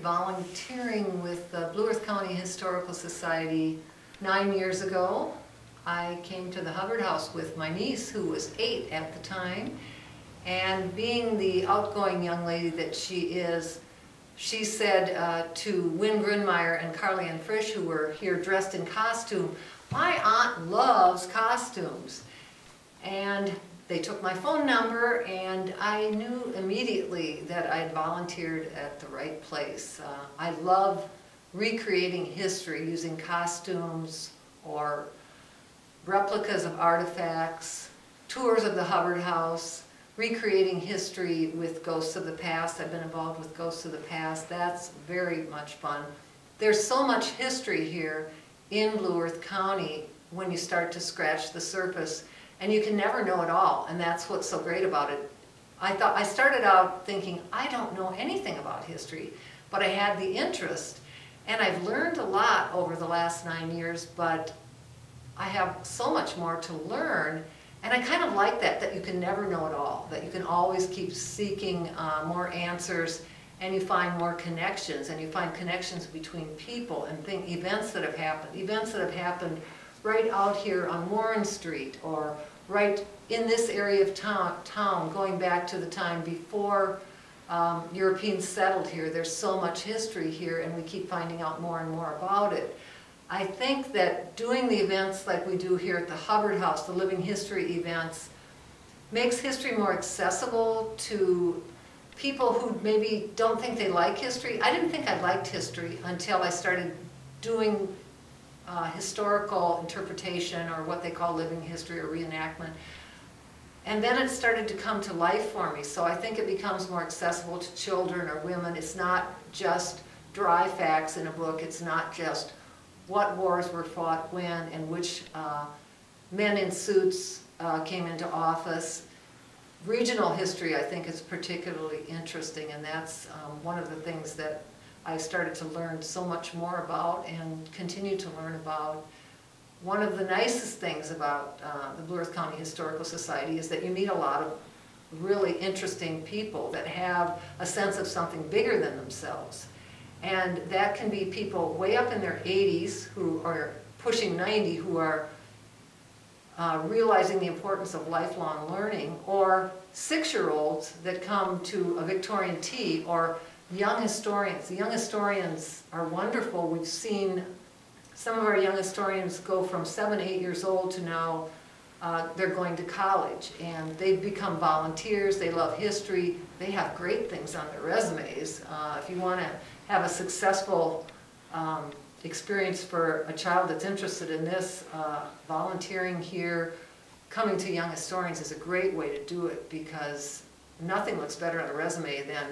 started volunteering with the Blue Earth County Historical Society 9 years ago. I came to the Hubbard House with my niece, who was 8 at the time, and being the outgoing young lady that she is, she said to Wynn Grunmeyer and Carly Ann Frisch, who were here dressed in costume, "My aunt loves costumes." And they took my phone number, and I knew immediately that I had volunteered at the right place. I love recreating history using costumes or replicas of artifacts, tours of the Hubbard House, recreating history with Ghosts of the Past. I've been involved with Ghosts of the Past. That's very much fun. There's so much history here in Blue Earth County when you start to scratch the surface, and you can never know it all, and that's what's so great about it. I started out thinking, I don't know anything about history, but I had the interest, and I've learned a lot over the last 9 years, but I have so much more to learn, and I kind of like that you can never know it all, that you can always keep seeking more answers, and you find more connections, and you find connections between people and events that have happened right out here on Warren Street, or right in this area of town, going back to the time before Europeans settled here. There's so much history here, and we keep finding out more and more about it. I think that doing the events like we do here at the Hubbard House, the Living History events, makes history more accessible to people who maybe don't think they like history. I didn't think I liked history until I started doing historical interpretation, or what they call living history or reenactment. And then it started to come to life for me. So I think it becomes more accessible to children or women. It's not just dry facts in a book. It's not just what wars were fought when and which men in suits came into office. Regional history, I think, is particularly interesting, and that's one of the things that I started to learn so much more about and continue to learn about. One of the nicest things about the Blue Earth County Historical Society is that you meet a lot of really interesting people that have a sense of something bigger than themselves. And that can be people way up in their 80s who are pushing 90, who are realizing the importance of lifelong learning, or 6-year-olds that come to a Victorian tea, or young historians. The young historians are wonderful. We've seen some of our young historians go from 7, 8 years old to now they're going to college, and they've become volunteers. They love history. They have great things on their resumes. If you want to have a successful experience for a child that's interested in this, volunteering here, coming to young historians is a great way to do it, because nothing looks better on a resume than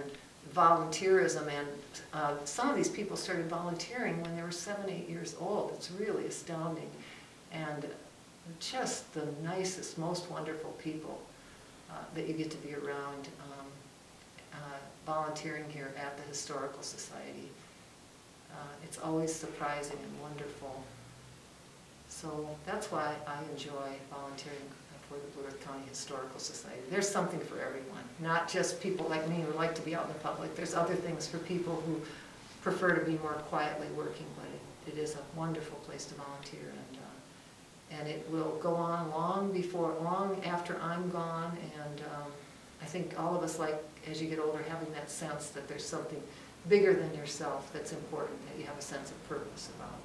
volunteerism. And some of these people started volunteering when they were 7, 8 years old. It's really astounding, and just the nicest, most wonderful people that you get to be around volunteering here at the Historical Society. It's always surprising and wonderful. So that's why I enjoy volunteering for the Blue Earth County Historical Society. There's something for everyone, not just people like me who like to be out in the public. There's other things for people who prefer to be more quietly working, but it is a wonderful place to volunteer, and it will go on long after I'm gone. And I think all of us, like, as you get older, having that sense that there's something bigger than yourself that's important, that you have a sense of purpose about.